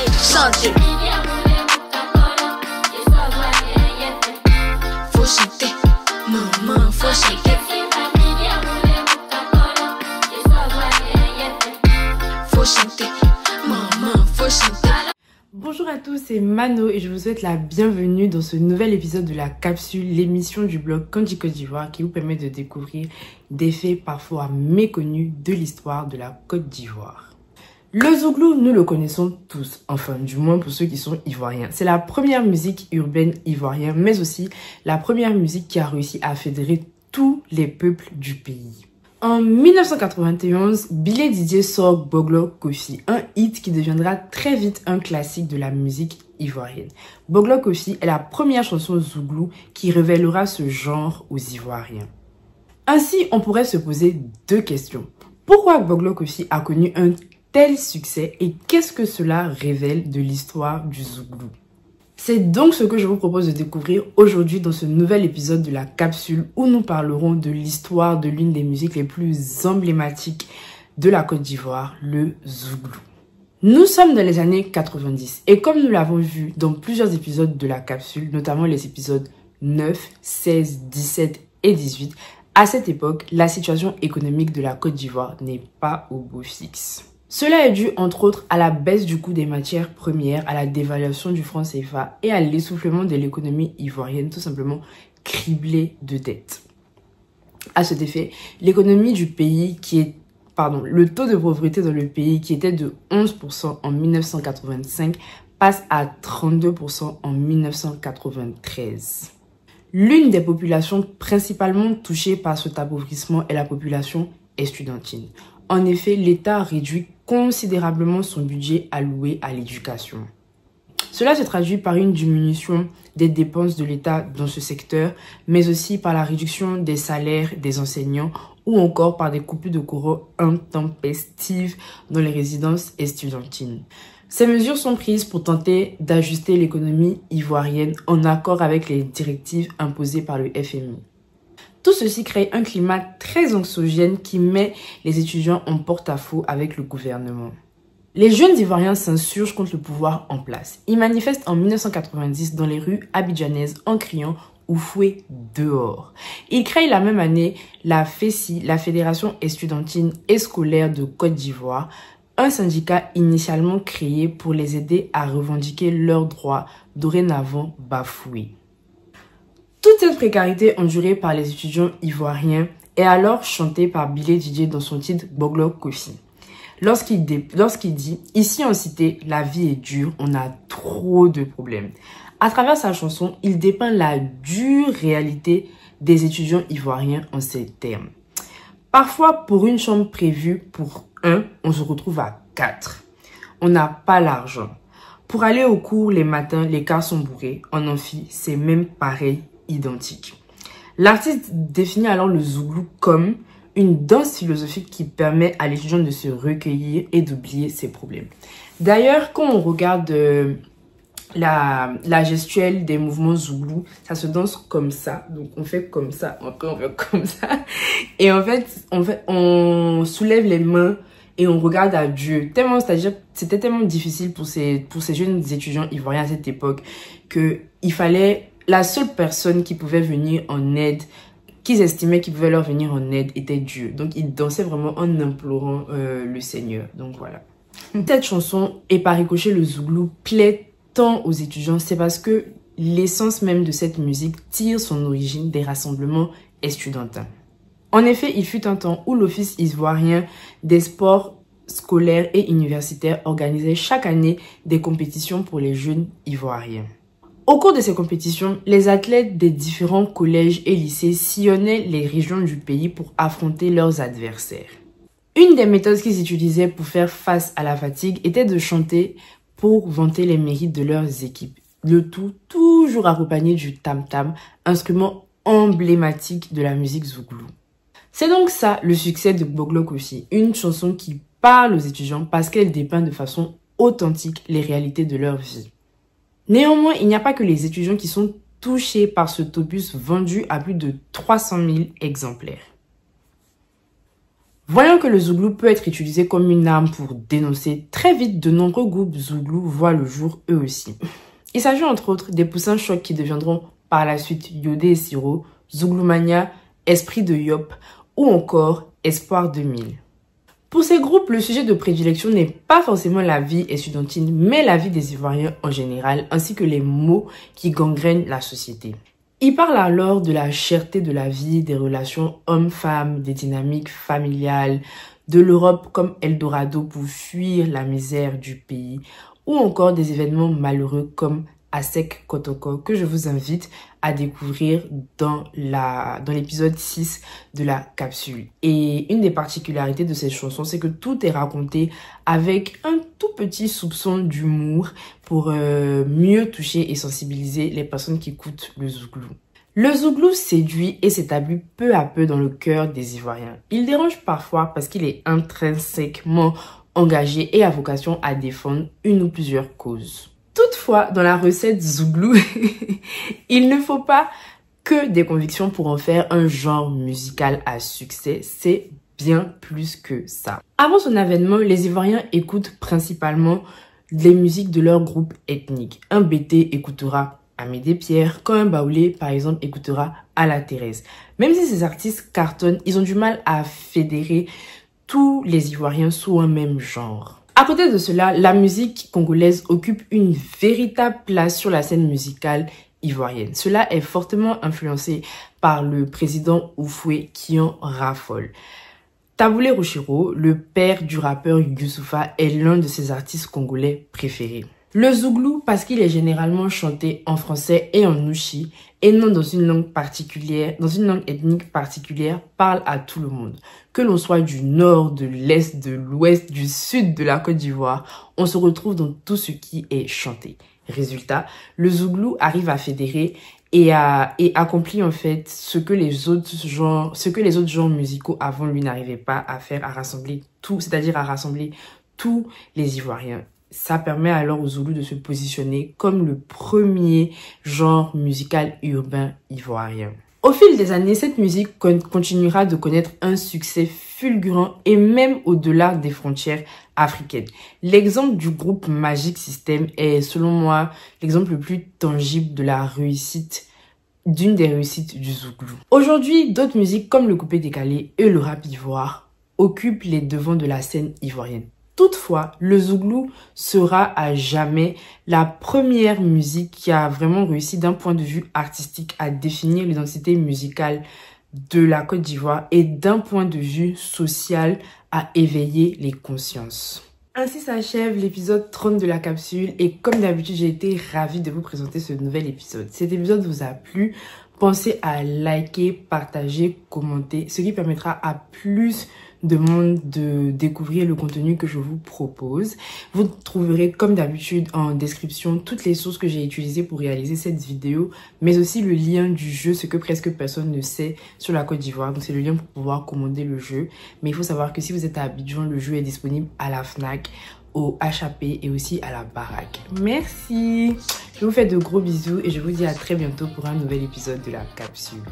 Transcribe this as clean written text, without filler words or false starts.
Chanter. Faut chanter, maman, faut chanter. Faut chanter, maman, faut chanter. Bonjour à tous, c'est Mano et je vous souhaite la bienvenue dans ce nouvel épisode de la capsule, l'émission du blog Kanji Côte d'Ivoire qui vous permet de découvrir des faits parfois méconnus de l'histoire de la Côte d'Ivoire. Le zouglou, nous le connaissons tous, enfin du moins pour ceux qui sont ivoiriens. C'est la première musique urbaine ivoirienne, mais aussi la première musique qui a réussi à fédérer tous les peuples du pays. En 1991, Billy Didier sort Boglo Kofi, un hit qui deviendra très vite un classique de la musique ivoirienne. Boglo Kofi est la première chanson zouglou qui révélera ce genre aux Ivoiriens. Ainsi, on pourrait se poser deux questions. Pourquoi Boglo Kofi a connu un tel succès et qu'est-ce que cela révèle de l'histoire du zouglou? C'est donc ce que je vous propose de découvrir aujourd'hui dans ce nouvel épisode de la capsule où nous parlerons de l'histoire de l'une des musiques les plus emblématiques de la Côte d'Ivoire, le zouglou. Nous sommes dans les années 90 et comme nous l'avons vu dans plusieurs épisodes de la capsule, notamment les épisodes 9, 16, 17 et 18, à cette époque, la situation économique de la Côte d'Ivoire n'est pas au beau fixe. Cela est dû entre autres à la baisse du coût des matières premières, à la dévaluation du franc CFA et à l'essoufflement de l'économie ivoirienne, tout simplement criblée de dettes. À cet effet, l'économie du pays le taux de pauvreté dans le pays qui était de 11% en 1985 passe à 32% en 1993. L'une des populations principalement touchées par cet appauvrissement est la population estudiantine. En effet, l'État réduit considérablement son budget alloué à l'éducation. Cela se traduit par une diminution des dépenses de l'État dans ce secteur, mais aussi par la réduction des salaires des enseignants ou encore par des coupures de courant intempestives dans les résidences estudiantines. Ces mesures sont prises pour tenter d'ajuster l'économie ivoirienne en accord avec les directives imposées par le FMI. Tout ceci crée un climat très anxiogène qui met les étudiants en porte-à-faux avec le gouvernement. Les jeunes Ivoiriens s'insurgent contre le pouvoir en place. Ils manifestent en 1990 dans les rues abidjanaises en criant « Oufoué dehors ». Ils créent la même année la FESI, la Fédération estudiantine et scolaire de Côte d'Ivoire, un syndicat initialement créé pour les aider à revendiquer leurs droits dorénavant bafoués. Toute cette précarité endurée par les étudiants ivoiriens est alors chantée par Billy Didier dans son titre Boglo Kofi. Lorsqu'il dit « Ici en cité, la vie est dure, on a trop de problèmes ». À travers sa chanson, il dépeint la dure réalité des étudiants ivoiriens en ces termes. Parfois, pour une chambre prévue pour un, on se retrouve à 4. On n'a pas l'argent. Pour aller au cours les matins, les cars sont bourrés. En amphi, c'est même pareil. Identique. L'artiste définit alors le zouglou comme une danse philosophique qui permet à l'étudiant de se recueillir et d'oublier ses problèmes. D'ailleurs, quand on regarde la gestuelle des mouvements zouglou, ça se danse comme ça. Donc on fait comme ça, encore on fait comme ça. Et en fait, on soulève les mains et on regarde à Dieu. C'est-à-dire, c'était tellement difficile pour ces jeunes étudiants ivoiriens à cette époque que il fallait la seule personne qui pouvait venir en aide, qu'ils estimaient qu'il pouvait leur venir en aide, était Dieu. Donc, ils dansaient vraiment en implorant le Seigneur. Donc, voilà. Cette chanson, et par ricochet, le zouglou, plaît tant aux étudiants. C'est parce que l'essence même de cette musique tire son origine des rassemblements estudiantins. En effet, il fut un temps où l'Office ivoirien des sports scolaires et universitaires organisait chaque année des compétitions pour les jeunes ivoiriens. Au cours de ces compétitions, les athlètes des différents collèges et lycées sillonnaient les régions du pays pour affronter leurs adversaires. Une des méthodes qu'ils utilisaient pour faire face à la fatigue était de chanter pour vanter les mérites de leurs équipes. Le tout toujours accompagné du tam-tam, instrument emblématique de la musique zouglou. C'est donc ça le succès de Boglo Kofi, une chanson qui parle aux étudiants parce qu'elle dépeint de façon authentique les réalités de leur vie. Néanmoins, il n'y a pas que les étudiants qui sont touchés par cet opus vendu à plus de 300 000 exemplaires. Voyant que le zouglou peut être utilisé comme une arme pour dénoncer, très vite de nombreux groupes zouglous voient le jour eux aussi. Il s'agit entre autres des poussins chocs qui deviendront par la suite Yodé et Siro, Zougloumania, Esprit de Yop ou encore Espoir 2000. Pour ces groupes, le sujet de prédilection n'est pas forcément la vie estudiantine, mais la vie des Ivoiriens en général, ainsi que les maux qui gangrènent la société. Ils parlent alors de la cherté de la vie, des relations hommes-femmes, des dynamiques familiales, de l'Europe comme Eldorado pour fuir la misère du pays, ou encore des événements malheureux comme Asek Kotoko, que je vous invite à découvrir dans l'épisode 6 de la capsule. Et une des particularités de cette chanson, c'est que tout est raconté avec un tout petit soupçon d'humour pour mieux toucher et sensibiliser les personnes qui écoutent le zouglou. Le zouglou séduit et s'établit peu à peu dans le cœur des Ivoiriens. Il dérange parfois parce qu'il est intrinsèquement engagé et a vocation à défendre une ou plusieurs causes. Toutefois, dans la recette zouglou, il ne faut pas que des convictions pour en faire un genre musical à succès. C'est bien plus que ça. Avant son avènement, les Ivoiriens écoutent principalement les musiques de leur groupe ethnique. Un Bété écoutera Amédée Pierre, quand un Baoulé, par exemple, écoutera Ala Thérèse. Même si ces artistes cartonnent, ils ont du mal à fédérer tous les Ivoiriens sous un même genre. À côté de cela, la musique congolaise occupe une véritable place sur la scène musicale ivoirienne. Cela est fortement influencé par le président Oufoué qui en raffole. Taboulé Rochiro, le père du rappeur Youssoupha, est l'un de ses artistes congolais préférés. Le zouglou, parce qu'il est généralement chanté en français et en nouchi, et non dans une langue particulière, dans une langue ethnique particulière, parle à tout le monde. Que l'on soit du nord, de l'est, de l'ouest, du sud de la Côte d'Ivoire, on se retrouve dans tout ce qui est chanté. Résultat, le zouglou arrive à fédérer et accomplit en fait ce que les autres genres musicaux avant lui n'arrivaient pas à faire, à rassembler tout, c'est-à-dire à rassembler tous les Ivoiriens. Ça permet alors au zoulou de se positionner comme le premier genre musical urbain ivoirien. Au fil des années, cette musique continuera de connaître un succès fulgurant et même au-delà des frontières africaines. L'exemple du groupe Magic System est, selon moi, l'exemple le plus tangible de la réussite, d'une des réussites du zouglou. Aujourd'hui, d'autres musiques comme le coupé décalé et le rap ivoire occupent les devants de la scène ivoirienne. Toutefois, le zouglou sera à jamais la première musique qui a vraiment réussi d'un point de vue artistique à définir l'identité musicale de la Côte d'Ivoire et d'un point de vue social à éveiller les consciences. Ainsi s'achève l'épisode 30 de la capsule et comme d'habitude, j'ai été ravie de vous présenter ce nouvel épisode. Cet épisode vous a plu? Pensez à liker, partager, commenter, ce qui permettra à plus de monde de découvrir le contenu que je vous propose. Vous trouverez comme d'habitude en description toutes les sources que j'ai utilisées pour réaliser cette vidéo, mais aussi le lien du jeu, ce que presque personne ne sait sur la Côte d'Ivoire. Donc c'est le lien pour pouvoir commander le jeu. Mais il faut savoir que si vous êtes à Abidjan, le jeu est disponible à la Fnac, au HAP et aussi à la baraque. Merci. Je vous fais de gros bisous et je vous dis à très bientôt pour un nouvel épisode de la capsule.